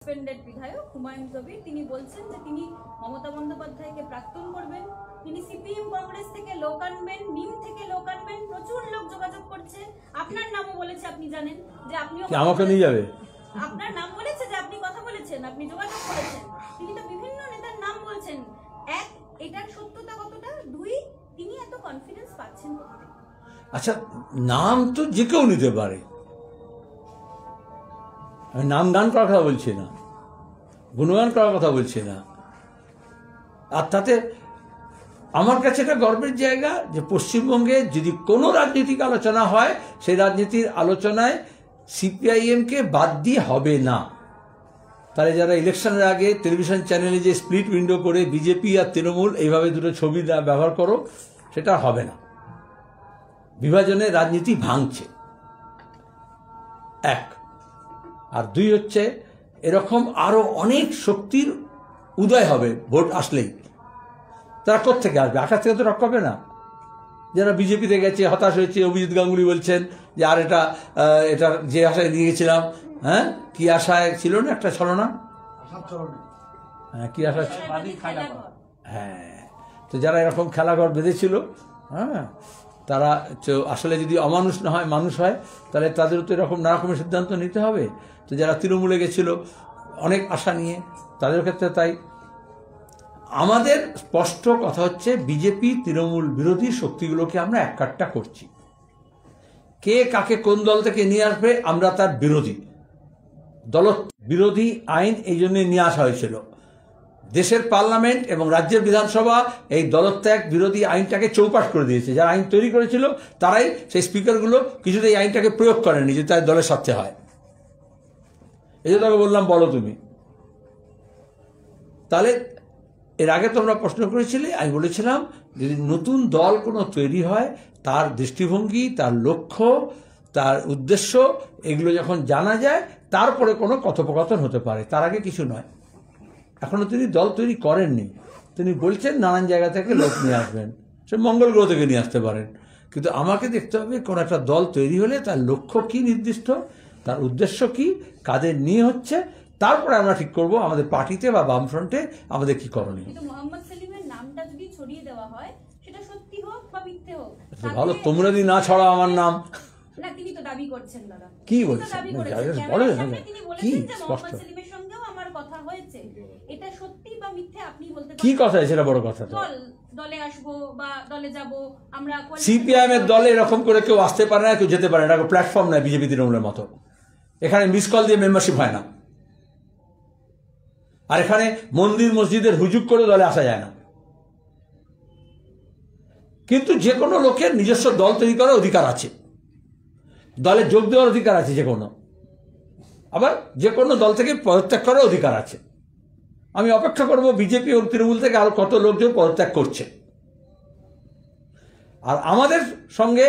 Suspended বিধায়ক হুমায়ুন কবির, তিনি বলছেন যে তিনি মমতা বন্দ্যোপাধ্যায়কে প্রাক্তন করবেন, তিনি সিপিএম কংগ্রেস থেকে লোক আনবেন, নিম থেকে লোক আনবেন, প্রচুর লোক যোগাযোগ করছে। আপনার নামও বলেছে, আপনি জানেন যে আপনিও আমাকে নিয়ে যাবে, আপনার নাম বলেছে যে আপনি কথা বলেছেন, আপনি যোগাযোগ করেছেন। তিনি তো বিভিন্ন নেতার নাম বলছেন। এক, এটার সত্যতা কতটা? দুই, তিনি এত কনফিডেন্স পাচ্ছেন কোথা থেকে? আচ্ছা, নাম তো যে কেউ নিতে পারে, আমি নাম গান করার কথা বলছি না, গুণগান করার কথা বলছি না। আর তাতে আমার কাছে একটা গর্বের জায়গা যে পশ্চিমবঙ্গে যদি কোনো রাজনৈতিক আলোচনা হয়, সেই রাজনীতির আলোচনায় সিপিআইএমকে বাদ দিয়ে হবে না। তাহলে যারা ইলেকশনের আগে টেলিভিশন চ্যানেলে যে স্প্লিট উইন্ডো করে বিজেপি আর তৃণমূল এইভাবে দুটো ছবি ব্যবহার করো, সেটা হবে না। বিভাজনের রাজনীতি ভাঙছে, এক। আর দুই হচ্ছে, এরকম আরো অনেক শক্তির উদয় হবে ভোট আসলেই। তারা কোত্থেকে আসবে? আকাশ থেকে তো রক্ষা পাবে না। যারা বিজেপিতে গেছে, হতাশ হয়েছে, অভিজিৎ গাঙ্গুলি বলছেন যে আর এটা যে আশায় নিয়ে গেছিলাম, হ্যাঁ কি আশায় ছিল না একটা ছলনা, হ্যাঁ কি আশা, হ্যাঁ। তো যারা এরকম খেলাঘর বেঁধেছিল, হ্যাঁ, তারা আসলে যদি অমানুষ না হয়, মানুষ হয়, তাহলে তাদের তো এরকম নানা রকমের সিদ্ধান্ত নিতে হবে। তো যারা তৃণমূলে গেছিল অনেক আশা নিয়ে, তাদের ক্ষেত্রে তাই। আমাদের স্পষ্ট কথা হচ্ছে, বিজেপি তৃণমূল বিরোধী শক্তিগুলোকে আমরা এককাট্টা করছি। কে কাকে কোন দল থেকে নিয়ে আসবে, আমরা তার বিরোধী। দল বিরোধী আইন এই জন্য নিয়ে আসা হয়েছিল। দেশের পার্লামেন্ট এবং রাজ্যের বিধানসভা এই দলত্যাগ বিরোধী আইনটাকে চৌপাট করে দিয়েছে। যারা আইন তৈরি করেছিল তারাই, সেই স্পিকারগুলো কিছুতেই এই আইনটাকে প্রয়োগ করেনি যে তার দলের স্বার্থে হয়। এই যে তোকে বললাম, বলো তুমি। তাহলে এর আগে তোমরা প্রশ্ন করেছিলে, আমি বলেছিলাম যদি নতুন দল কোনো তৈরি হয়, তার দৃষ্টিভঙ্গি, তার লক্ষ্য, তার উদ্দেশ্য, এগুলো যখন জানা যায়, তারপরে কোনো কথোপকথন হতে পারে, তার আগে কিছু নয়। এখনো তিনি দল তৈরি করেননি। তিনি বলছেন নানান জায়গা থেকে লোক নিয়ে আসবেন, সে মঙ্গল গ্রহ থেকে নিয়ে আসতে পারেন। কিন্তু আমাকে দেখতে হবে কোন একটা দল তৈরি হলে তার লক্ষ্য কি নির্দিষ্ট, তার উদ্দেশ্য কি, কাদের নিয়ে হচ্ছে, তারপরে আমরা ঠিক করব আমাদের পার্টিতে বা বামফ্রন্টে আমাদের কি করণীয়। কিন্তু মোহাম্মদ সেলিমের নামটা যদি ছড়িয়ে দেওয়া হয়, সেটা সত্যি হোক বা মিথ্যে হোক, ভালো। তোমরা যদি না ছড়াও আমার নাম, না তিনি তো দাবি করছেন দাদা, কি বলছেন, তিনি বলেছেন যে মোহাম্মদ সেলিমের সঙ্গেও আমার কথা হয়েছে। এটা সত্যি বা মিথ্যে আপনি বলতে পারেন। কি কথা, সেটা বড় কথা। দলে আসবো বা দলে যাব আমরা। সিপিআইএম এর দলে এরকম করে কেউ আসতে পারে না, কেউ যেতে পারে না। প্ল্যাটফর্ম নয় বিজেপি তৃণমূলের মতো। এখানে মিস কল দিয়ে মেম্বারশিপ হয় না, আর এখানে মন্দির মসজিদের হুজুগ করে দলে আসা যায় না। কিন্তু যে কোনো লোকের নিজস্ব দল তৈরি করার অধিকার আছে, দলে যোগ দেওয়ার অধিকার আছে যে কোনো, আবার যে কোনো দল থেকে পদত্যাগ করার অধিকার আছে। আমি অপেক্ষা করব বিজেপি ও তৃণমূল থেকে আরো কত লোকজন পদত্যাগ করছে। আর আমাদের সঙ্গে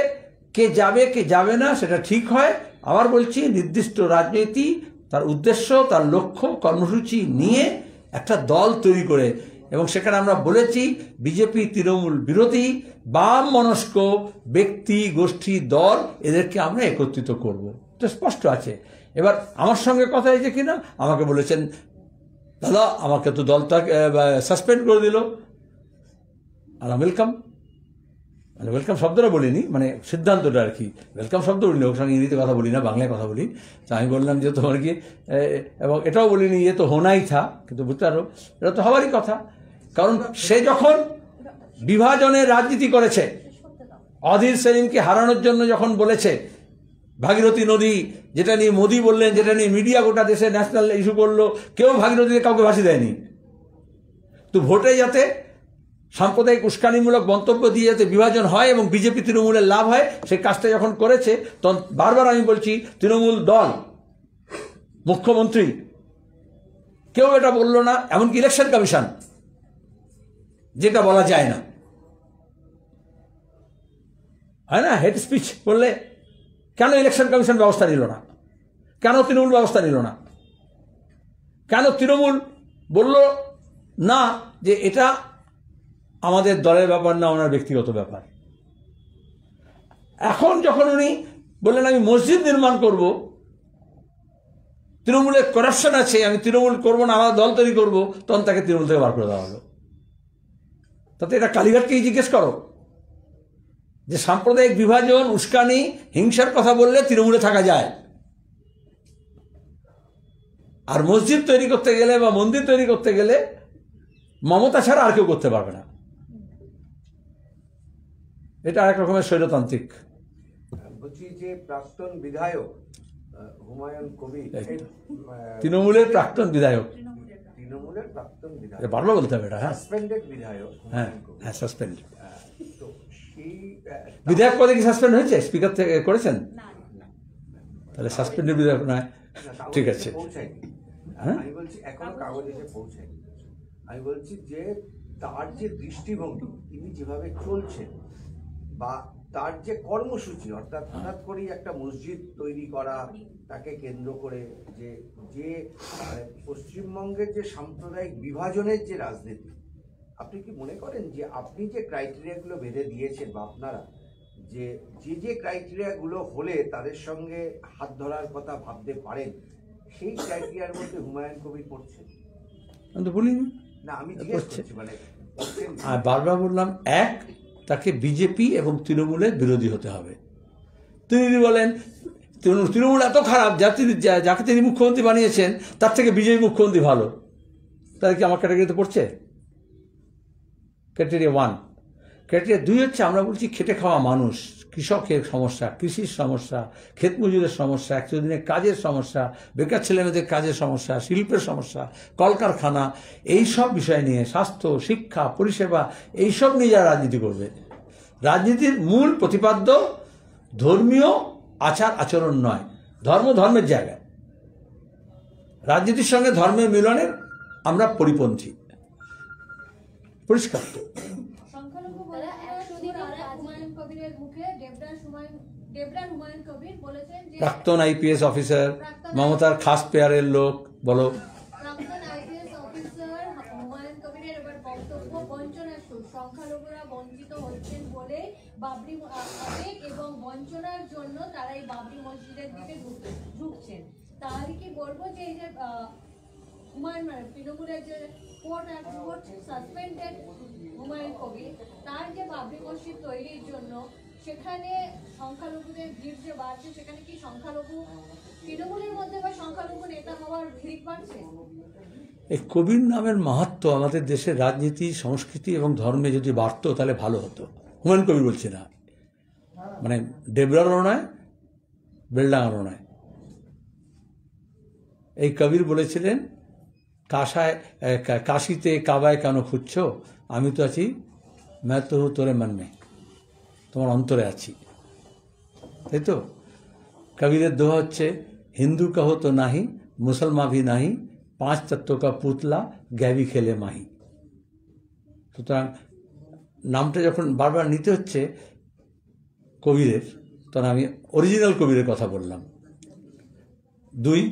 কে যাবে কে যাবে না সেটা ঠিক হয়। আবার বলছি, নির্দিষ্ট রাজনীতি, তার উদ্দেশ্য, তার লক্ষ্য, কর্মসূচি নিয়ে একটা দল তৈরি করে, এবং সেখানে আমরা বলেছি বিজেপি তৃণমূল বিরোধী বাম মনস্ক ব্যক্তি গোষ্ঠী দল, এদেরকে আমরা একত্রিত করব। তো স্পষ্ট আছে। এবার আমার সঙ্গে কথা হয়েছে কিনা, আমাকে বলেছেন দাদা আমাকে তো দলটা সাসপেন্ড করে দিল। আর ওয়েলকাম, মানে ওয়েলকাম শব্দটা বলিনি, মানে সিদ্ধান্তটা আর কি। ওয়েলকাম শব্দ বলিনি, ওর সঙ্গে ইংরেজিতে কথা বলি না, বাংলায় কথা বলি। তো আমি বললাম যে তোমার কি, এবং এটাও বলিনি যে তো হোনাই থা, কিন্তু বুঝতে পারো এটা তো হওয়ারই কথা। কারণ সে যখন বিভাজনের রাজনীতি করেছে, অধীর সেলিমকে হারানোর জন্য যখন বলেছে ভাগীরথী নদী, যেটা নিয়ে মোদি বললেন, যেটা নিয়ে মিডিয়া গোটা দেশে ন্যাশনাল ইস্যু করলো, কেউ ভাগীরথীতে কাউকে ভাসি দেয়নি। তো ভোটে যাতে সাম্প্রদায়িক উস্কানিমূলক মন্তব্য দিয়ে যাতে বিভাজন হয় এবং বিজেপি তৃণমূলের লাভ হয়, সেই কাজটা যখন করেছে, তখন বারবার আমি বলছি তৃণমূল দল, মুখ্যমন্ত্রী, কেউ এটা বললো না, এমনকি ইলেকশন কমিশন, যেটা বলা যায় না, হয় না, হেড স্পিচ করলে কেন ইলেকশন কমিশন ব্যবস্থা নিল না, কেন তৃণমূল ব্যবস্থা নিল না, কেন তৃণমূল বলল না যে এটা আমাদের দলের ব্যাপার না, ওনার ব্যক্তিগত ব্যাপার। এখন যখন উনি বললেন আমি মসজিদ নির্মাণ করব, তৃণমূলের করাপশন আছে, আমি তৃণমূল করবো না, আলাদা দল তৈরি করবো, তখন তাকে তৃণমূল থেকে বার করে দেওয়া হলো। তাতে এটা কালীঘাটকেই জিজ্ঞেস করো যে সাম্প্রদায়িক বিভাজন, উস্কানি, হিংসার কথা বললে তৃণমূলে থাকা যায়, আর মসজিদ তৈরি করতে গেলে বা মন্দির তৈরি করতে গেলে মমতা ছাড়া আর কেউ করতে পারবে না। এটা আরেক রকমের স্বৈরতান্ত্রিক। বলছি যে প্রাক্তন বিধায়ক হুমায়ুন কবির, তৃণমূলের প্রাক্তন বিধায়ক, তৃণমূলের প্রাক্তন বিধায়ক, বারবার বলতে হবে এটা। হ্যাঁ, সাসপেন্ডেড বিধায়ক হ্যাঁ, হুমায়ুন কবির। হ্যাঁ, সাসপেন্ড। তো সেই বিধায়ক পদে কি সাসপেন্ড হয়েছে? স্পিকার থেকে করেছেন? না, তাহলে সাসপেন্ডেড বিধায়ক নয়। ঠিক আছে। পৌঁছায়নি। হ্যাঁ? আমি বলছি এখনো কাগজ এসে পৌঁছায়নি। আমি বলছি যে তার যে দৃষ্টিভঙ্গি, তিনি যেভাবে চলছেন বা তার যে কর্মসূচি, অর্থাৎ হঠাৎ করেই একটা মসজিদ তৈরি করা, তাকে কেন্দ্র করে যে যে পশ্চিমবঙ্গের যে সাম্প্রদায়িক বিভাজনের যে রাজনীতি, আপনি কি মনে করেন যে আপনি যে ক্রাইটেরিয়াগুলো বেঁধে দিয়েছেন বা আপনারা যে যে ক্রাইটেরিয়াগুলো হলে তাদের সঙ্গে হাত ধরার কথা ভাবতে পারেন, সেই ক্রাইটেরিয়ার মধ্যে হুমায়ুন কবির পড়ছেন? আমি তো বলিনি। না, আমি জিজ্ঞেস করছি মানে পড়ছেন। আর বারবার বললাম, এক, তাকে বিজেপি এবং তৃণমূলের বিরোধী হতে হবে। তিনি যদি বলেন তৃণমূল এত খারাপ, যাকে তিনি মুখ্যমন্ত্রী বানিয়েছেন তার থেকে বিজেপি মুখ্যমন্ত্রী ভালো, তাহলে কি আমার ক্যাটাগরিতে পড়ছে? ক্রাইটেরিয়া 1। ক্রাইটেরিয়া 2 হচ্ছে, আমরা বলছি খেটে খাওয়া মানুষ, কৃষকের সমস্যা, কৃষির সমস্যা, ক্ষেত মজুরের সমস্যা, 100 দিনের কাজের সমস্যা, বেকার ছেলেমেয়েদের কাজের সমস্যা, শিল্পের সমস্যা, কলকারখানা, এইসব বিষয় নিয়ে, স্বাস্থ্য, শিক্ষা, পরিষেবা, এইসব নিয়ে যারা রাজনীতি করবে। রাজনীতির মূল প্রতিপাদ্য ধর্মীয় আচার আচরণ নয়, ধর্মের জায়গায়। রাজনীতির সঙ্গে ধর্মের মিলনের আমরা পরিপন্থী, পরিষ্কার। সংখ্যালঘু বলে 100 দিন আগে হুমায়ুন কবিরের মুখে দেবরান হুমায়ুন কবির বলেছেন যে প্রাক্তন আইপিএস অফিসার, মমতার খাস পেয়ারের লোক, বলো। প্রাক্তন আইপিএস অফিসার হুমায়ুন কবিরের এবার বক্তব্য, বঞ্চনার সুর, সংখ্যালঘুরা বঞ্চিত হচ্ছেন বলে বাবরি আবেগ এবং বঞ্চনার জন্য তারা এই বাবরি মসজিদের দিকে ঢুকছেন। তাহলে কি বলবো যে এই যে হুমায়ুন তৃণমূলের যে কোর্ট সাসপেন্ডেড হুমায়ুন কবির, তার যে বাবরি মসজিদ তৈরির জন্য সেখানে সংখ্যালঘুদের ভিড় যে বাড়ছে, সেখানে কি সংখ্যালঘু তৃণমূলের মধ্যে বা সংখ্যালঘু নেতা হওয়ার ভিড় বাড়ছে? এই কবির নামের মাহাত্ম্য আমাদের দেশের রাজনীতি, সংস্কৃতি এবং ধর্মে যদি বাড়ত তাহলে ভালো হতো। হুমায়ুন কবির বলছি না, মানে ডেবরারও নয়, বেলডাঙারও নয়। এই কবির বলেছিলেন, কাশিতে কাবায় কেন খুঁজছ, আমি তো আছি मैं तो हूँ তোরে মন में, তোমার অন্তরে আছি। তাই তো? কবিরের দোহা হচ্ছে, হিন্দু কহো তো নাহি, মুসলমান ভি নাহি, 5 তত্ত্ব কা পুতলা গ্যাবি খেলে মাহি। সুতরাং নামটা যখন বারবার নিতে হচ্ছে কবিরের, তখন আমি অরিজিনাল কবিরের কথা বললাম। 2,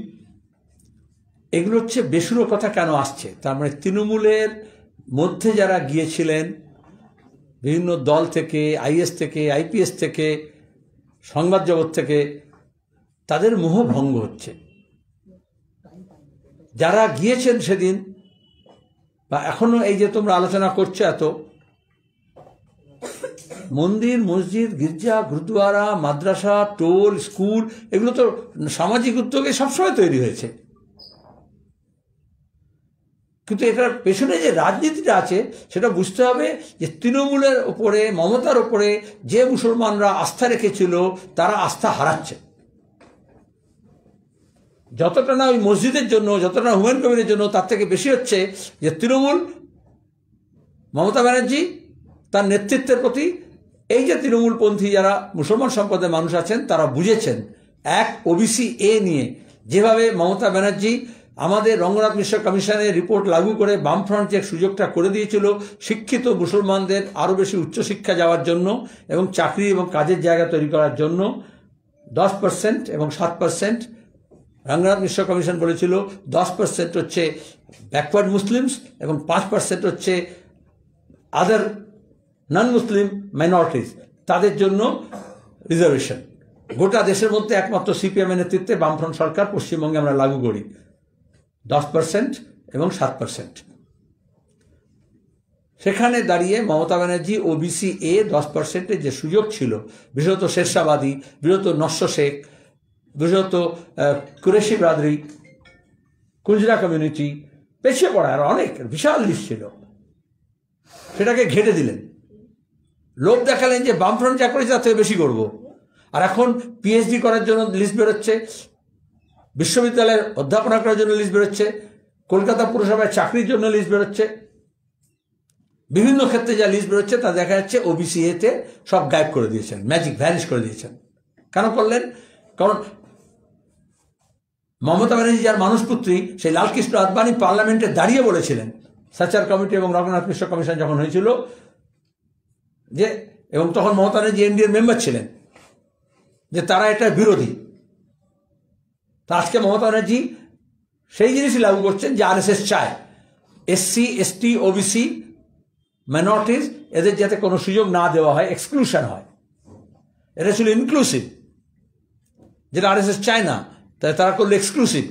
এগুলো হচ্ছে বেসুরো কথা কেন আসছে, তার মানে তৃণমূলের মধ্যে যারা গিয়েছিলেন, বিভিন্ন দল থেকে, আইএস থেকে, আইপিএস থেকে, সংবাদ জগৎ থেকে, তাদের মোহভঙ্গ হচ্ছে। যারা গিয়েছেন সেদিন বা এখনো এই যে তোমরা আলোচনা করছো, এত মন্দির, মসজিদ, গির্জা, গুরুদ্বারা, মাদ্রাসা, টোল, স্কুল, এগুলো তো সামাজিক উদ্যোগে সবসময় তৈরি হয়েছে। কিন্তু এটার পেছনে যে রাজনীতিটা আছে সেটা বুঝতে হবে যে তৃণমূলের ওপরে, মমতার ওপরে যে মুসলমানরা আস্থা রেখেছিল তারা আস্থা হারাচ্ছে। যতটা না ওই মসজিদের জন্য, যতটা না হুমায়ুন কবিরের জন্য, তার থেকে বেশি হচ্ছে যে তৃণমূল, মমতা ব্যানার্জি, তার নেতৃত্বের প্রতি এই যে তৃণমূলপন্থী যারা মুসলমান সম্প্রদায়ের মানুষ আছেন তারা বুঝেছেন, এক ওবিসি এ নিয়ে যেভাবে মমতা ব্যানার্জি আমাদের রঙ্গনাথ মিশ্র কমিশনের রিপোর্ট লাগু করে বামফ্রন্ট যে সুযোগটা করে দিয়েছিল শিক্ষিত মুসলমানদের আরও বেশি উচ্চশিক্ষা যাওয়ার জন্য এবং চাকরি এবং কাজের জায়গা তৈরি করার জন্য, 10% এবং 7%, রঙ্গনাথ মিশ্র কমিশন বলেছিল 10% হচ্ছে ব্যাকওয়ার্ড মুসলিমস এবং 5% হচ্ছে আদার নন মুসলিম মাইনরিটিস, তাদের জন্য রিজার্ভেশন। গোটা দেশের মধ্যে একমাত্র সিপিএম এর নেতৃত্বে বামফ্রন্ট সরকার পশ্চিমবঙ্গে আমরা লাগু করি 10% এবং 7%। সেখানে দাঁড়িয়ে মমতা ব্যানার্জি ওবিসি এ 10%-এর যে সুযোগ ছিল, বিশেষত শেরশাবাদী, বিশেষত নস্য শেখ, বিশেষত কুরেশি ব্রাদারি, কুঞ্জরা কমিউনিটি, পেছিয়ে পড়া আর অনেক বিশাল লিস্ট ছিল, সেটাকে ঘেটে দিলেন। লোভ দেখালেন যে বামফ্রন্ট যা করেছে তার থেকে বেশি করব। আর এখন পিএইচডি করার জন্য লিস্ট বেরোচ্ছে, বিশ্ববিদ্যালয়ের অধ্যাপনা করার জন্য লিস্ট বেরোচ্ছে, কলকাতা পুরসভায় চাকরির জন্য লিস্ট বেরোচ্ছে, বিভিন্ন ক্ষেত্রে যা লিস্ট বেরোচ্ছে তা দেখা যাচ্ছে ওবিসি এতে সব গায়েব করে দিয়েছেন, ম্যাজিক ভ্যানিশ করে দিয়েছেন। কেন করলেন? কারণ মমতা ব্যানার্জি যার মানুষপুত্রী, সেই লালকৃষ্ণ আদবানি পার্লামেন্টে দাঁড়িয়ে বলেছিলেন, সাচার কমিটি এবং রঘুনাথ মিশ্র কমিশন যখন হয়েছিল, যে এবং তখন মমতা ব্যানার্জি এনডিএর মেম্বার ছিলেন, যে তারা এটা বিরোধী। তা আজকে মমতা ব্যানার্জি সেই জিনিসই লাগু করছেন যে আরএসএস চায় এসসি, এসটি, ওবিসি, মাইনরিটিস এদের যাতে কোনো সুযোগ না দেওয়া হয়, এক্সক্লুশন হয়। এটা ছিল ইনক্লুসিভ, যেটা আরএসএস চায় না, তাই তারা করলো এক্সক্লুসিভ।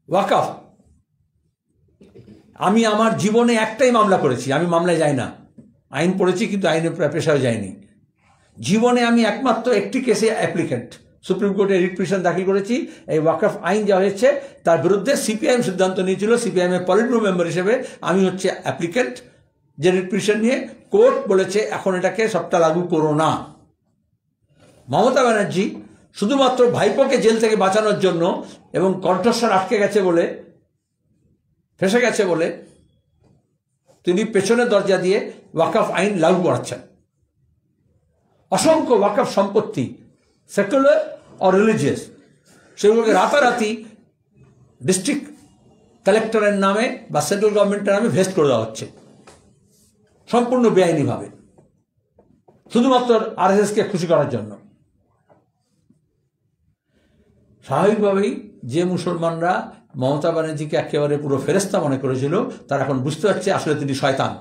ওয়াকফ, আমি আমার জীবনে একটাই মামলা করেছি, আমি মামলায় যাই না, আইন পড়েছি কিন্তু আইনের পেশায় যাইনি। জীবনে আমি একমাত্র একটি কেসে অ্যাপ্লিকেন্ট, সুপ্রিম কোর্টে রিট পিটিশন দাখিল করেছি। এই ওয়াকফ আইন যা হয়েছে তার বিরুদ্ধে সিপিআইএম সিদ্ধান্ত নিয়েছিল, সিপিআইএম এর পলিট ব্যুরো মেম্বার হিসেবে আমি হচ্ছে অ্যাপ্লিকেন্ট, যে রিট পিটিশন নিয়ে কোর্ট বলেছে এখন এটাকে সবটা লাগু করো না। মমতা ব্যানার্জি শুধুমাত্র ভাইপোকে জেল থেকে বাঁচানোর জন্য এবং কণ্ঠস্বর আটকে গেছে বলে, ফেসে গেছে বলে তিনি পেছনের দরজা দিয়ে ওয়াকফ আইন লাগু করাচ্ছেন। অসংখ্য ওয়াকফ সম্পত্তি, সেকুলার আর রিলিজিয়াস, সেগুলোকে রাতারাতি ডিস্ট্রিক্ট কালেক্টরের নামে বা সেন্ট্রাল গভর্নমেন্টের নামে ভেস্ট করে দেওয়া হচ্ছে সম্পূর্ণ বেআইনিভাবে, শুধুমাত্র আরএসএসকে খুশি করার জন্য। স্বাভাবিকভাবেই যে মুসলমানরা মমতা ব্যানার্জিকে একেবারে পুরো ফেরেস্তা মনে করেছিল, তারা এখন বুঝতে পারছে আসলে তিনি শয়তান।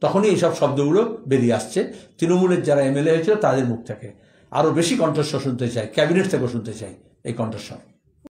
তখনই এইসব শব্দগুলো বেরিয়ে আসছে তৃণমূলের যারা এমএলএ হয়েছিল তাদের মুখ থেকে। আরো বেশি কণ্ঠস্বর শুনতে চাই, ক্যাবিনেট থেকেও শুনতে চাই এই কণ্ঠস্বর।